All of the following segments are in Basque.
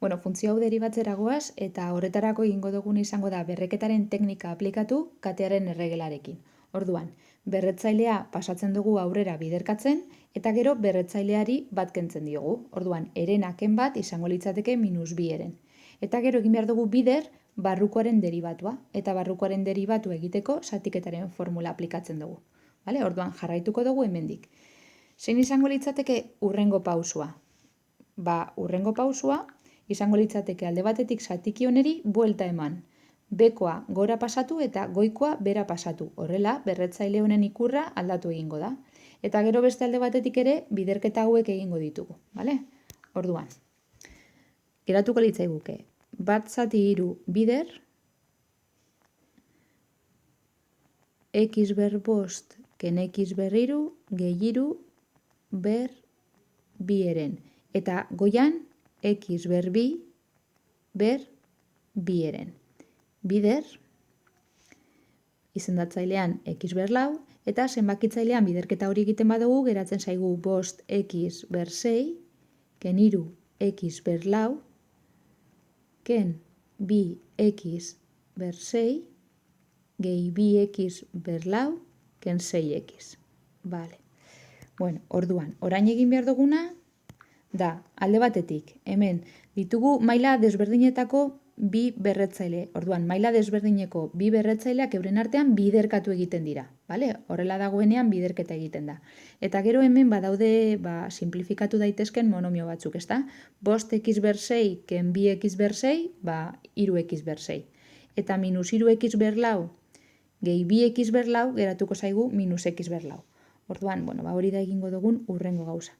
Bueno, funtzio hau deribatzera goaz eta horretarako egingo dugun izango da berreketaren teknika aplikatu katearen erregelarekin. Orduan, berretzailea pasatzen dugu aurrera biderkatzen eta gero berretzaileari bat kentzen diogu. Orduan, herenaken bat izango litzateke -2 eren. Eta gero egin behar dugu bider barrukoaren deribatua eta barrukoaren deribatu egiteko zatiketaren formula aplikatzen dugu. Vale? Orduan, jarraituko dugu hemendik. Zein izango litzateke hurrengo pausua? Hurrengo pausua izango litzateke alde batetik zatiki honeri buelta eman. Bekoa gora pasatu eta goikoa bera pasatu. Horrela, berretzaile honen ikurra aldatu egingo da. Eta gero beste alde batetik ere biderketa hauek egingo ditugu. Vale? Orduan, geratuko litzaiguke. 1/3 bider, x ber 5 ken x ber 3 gehi 3 ber 2 eren. Eta goian, x ber 2 ber 2 eren. Bider, izendatzailean x ber 4, eta zenbakitzailean biderketa hori egiten badugu, geratzen zaigu 5x ber 6, ken 3 x ber 4, ken 2x ber 6, gehi 2x ber 4, ken 6x. Vale. Bueno, orduan, orain egin behar duguna, da, alde batetik, hemen ditugu maila desberdinetako bi berretzaile. Orduan, maila desberdineko bi berretzaileak euren artean biderkatu egiten dira. Vale? Horrela dagoenean biderketa egiten da. Eta gero hemen badaude simplifikatu daitezken monomio batzuk, ezta? 5x ber 6 ken 2x ber 6, 3x ber 6. Eta -3x ber 4 gehi 2x ber 4 geratuko zaigu -x ber 4. Orduan, hori da egingo dugun hurrengo gauza.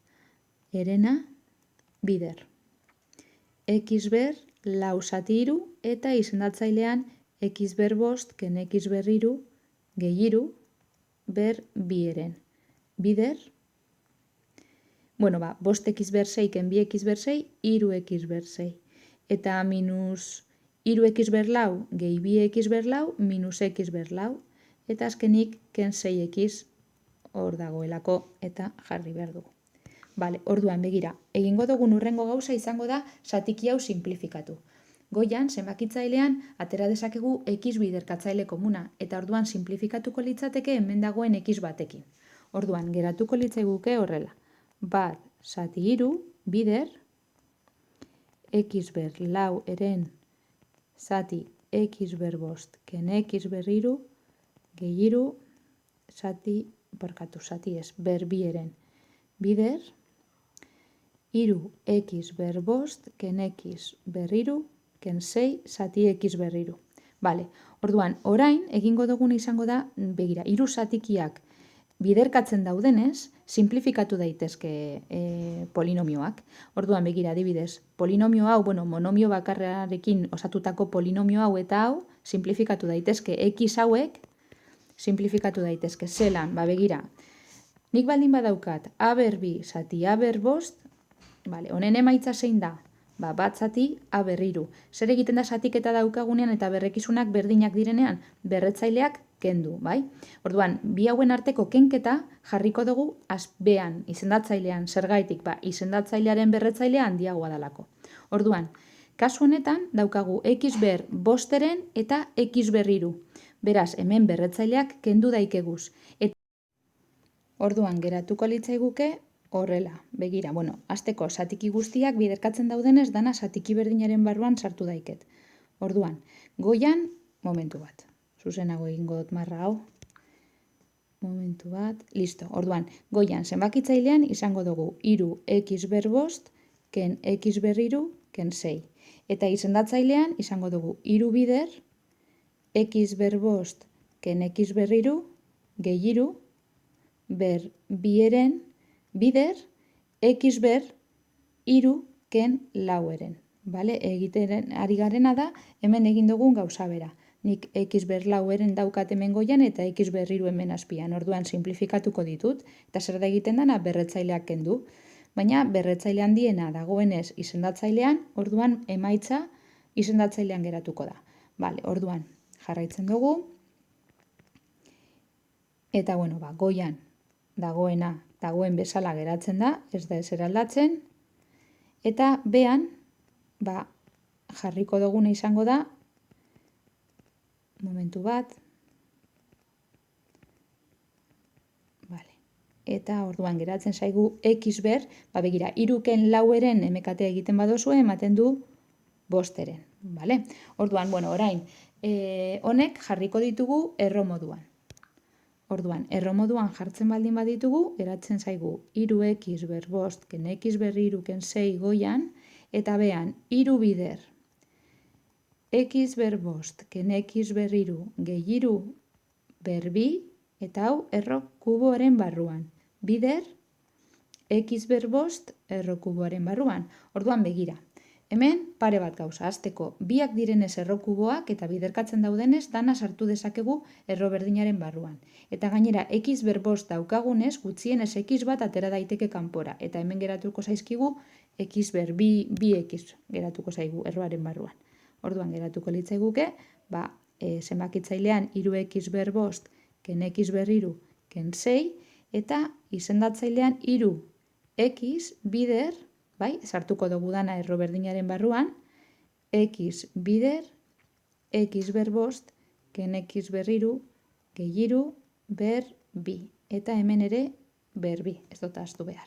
Herena, bider. X ber 4 zati 3 eta izendatzailean x ber 5 ken x ber 3 gehi 3 ber 2 eren. Bider, 5x ber 6 ken 2x ber 6, 3x ber 6. Eta -3x ber 4 gehi 2x ber 4, -x ber 4. Eta azkenik ken 6x hor dagoelako eta jarri behar dugu. Vale, orduan, begira, egingo dugun hurrengo gauza izango da zatiki hau simplifikatu. Goian, zenbakitzailean, atera dezakegu x biderkatzaile komuna, eta orduan simplifikatuko litzateke hemen dagoen x batekin. Orduan, geratuko litzaiguke horrela. 1/3 bider, x ber 4 eren zati x ber 5 ken x ber 3 gehi 3 zati ber 2 eren. Bider, 3x ber 5 ken x ber 3 ken 6 zati x ber 3. Vale, orduan, orain egingo duguna izango da, begira, 3 zatikiak biderkatzen daudenez, simplifikatu daitezke polinomioak. Orduan, begira, adibidez, polinomio hau, monomio bakarrarekin osatutako polinomio hau eta hau, simplifikatu daitezke x hauek, simplifikatu daitezke. Zelan, begira, nik baldin badaukat a ber 2 zati a ber 5, honen emaitza zein da? 1 zati a ber 3. Zer egiten da zatiketa daukagunean eta berrekizunak berdinak direnean? Berretzaileak kendu, bai? Orduan, bi hauen arteko kenketa jarriko dugu azbean, izendatzailean, zergaitik, izendatzailearen berretzailea handiagoa dalako. Orduan, kasu honetan daukagu x ber 5 eta x ber 3. Beraz, hemen berretzaileak kendu daikeguz. Orduan, geratuko litzaiguke horrela, begira, hasteko zatiki guztiak biderkatzen daudenez, dana zatiki berdinaren barruan sartu daiket. Orduan, goian, momentu bat, zuzenago egingo dut marra hau, momentu bat, listo. Orduan, goian, zenbakitzailean izango dugu 3x ber 5 ken x ber 3 ken 6. Eta izendatzailean izango dugu 3 bider, x ber 5 ken x ber 3 gehi 3 ber 2 eren, bider, x ber 3 ken 4 eren. Vale? Egiten ari garena da, hemen egin dugun gauza bera. Nik x ber 4 eren daukat hemen goian eta x ber 3 hemen azpian. Orduan simplifikatuko ditut, eta zer da egiten dana berretzaileak kendu. Baina berretzaile handiena dagoenez izendatzailean, orduan emaitza izendatzailean geratuko da. Vale, orduan jarraitzen dugu. Eta goian dagoen bezala geratzen da, ez da ezer aldatzen. Eta bean, jarriko duguna izango da, momentu bat, eta orduan geratzen zaigu x ber, begira, 3ken 4eren emekatea egiten badozu, ematen du 5eren. Orduan, orain, honek jarriko ditugu erro moduan. Orduan, erro moduan jartzen baldin baditugu, geratzen zaigu 3x ber 5 ken x ber 3 ken 6 goian, eta behan, 3 bider x ber 5 ken x ber 3 gehi 3 ber 2, eta hau erro kuboaren barruan. Bider x ber 5 erro kuboaren barruan. Orduan begira. Hemen pare bat gauza, hasteko biak direnez erro kuboak eta biderkatzen daudenez dana sartu dezakegu erro berdinaren barruan. Eta gainera x ber 5 daukagunez gutxienez x bat atera daiteke kanpora. Eta hemen geratuko zaizkigu x ber 2x geratuko zaigu erroaren barruan. Orduan geratuko litzaiguke, zenbakitzailean 3x ber 5 ken x ber 3 ken 6, eta izendatzailean 3x bider, sartuko dugu dana erro berdinaren barruan, x bider, x ber 5 ken x ber 3 gehi 3 ber 2. Eta hemen ere ber 2, ez dut ahaztu behar.